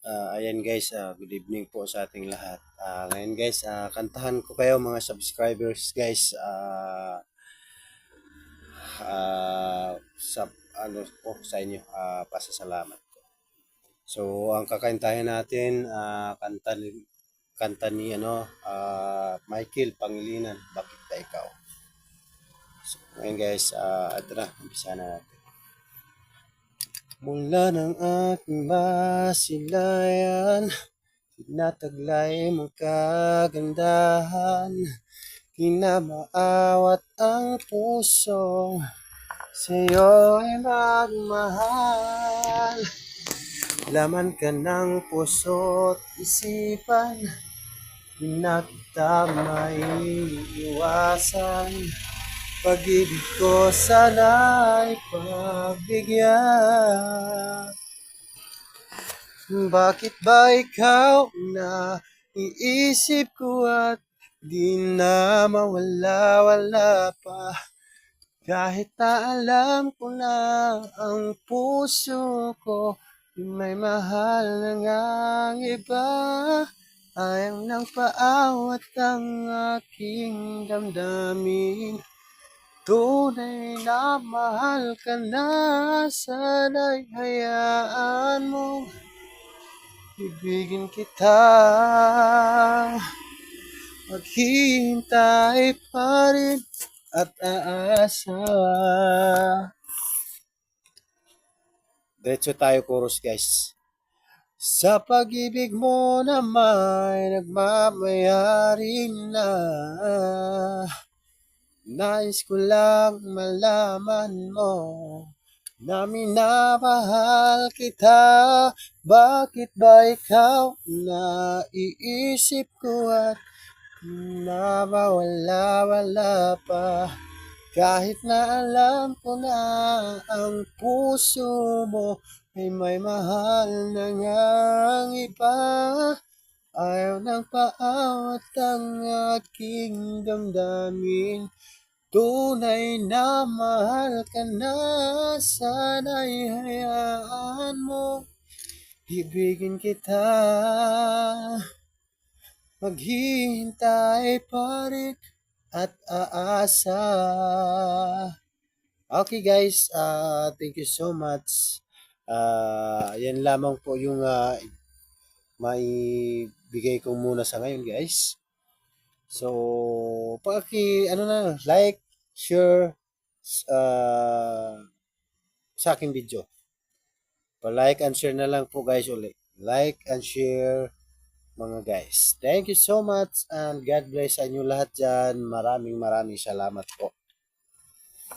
Ayan guys, good evening po sa ating lahat. Ngayon guys, kantahan ko kayo mga subscribers guys. Sa ano po sa inyo, pasasalamat ko. So, ang kakantahin natin, kanta ni Michael Pangilinan, Bakit Ba Ikaw? So, ngayon guys, ito na, umpisa na natin. Mula ng aking masilayan, tinataglay mong kagandahan, kinamaawat ang puso, sa'yo'y magmahal. Laman ka ng puso't isipan, di na kita maiiwasan. Pag-ibig ko sana'y pagbigyan. Bakit ba ikaw na iisip ko at di na mawala-wala pa? Kahit na alam ko na ang puso ko may mahal na ngang iba, ayaw ng paawat ang aking damdamin. Tunay na mahal ka na, sana'y hayaan mo ibigin kita. Maghihintay pa rin at aasa. Diretso tayo chorus guys. Sa pag-ibig mo na may nagmamayari na, nais ko lang malaman mo na minamahal kita. Bakit ba ikaw naiisip ko at nawawala-wala pa? Kahit na alam ko na ang puso mo ay may mahal na ngang iba, ayaw ng paawat ang aking damdamin. Tunay na mahal ka na, sana'y hayaan mo ibigin kita. Maghihintay pa rin at aasa. Okay guys, thank you so much. Yan lamang po yung maibigay ko muna sa ngayon guys. So, like, share sa aking video. Pa-like and share na lang po guys ulit. Like and share mga guys. Thank you so much and God bless sa inyo lahat dyan. Maraming salamat po.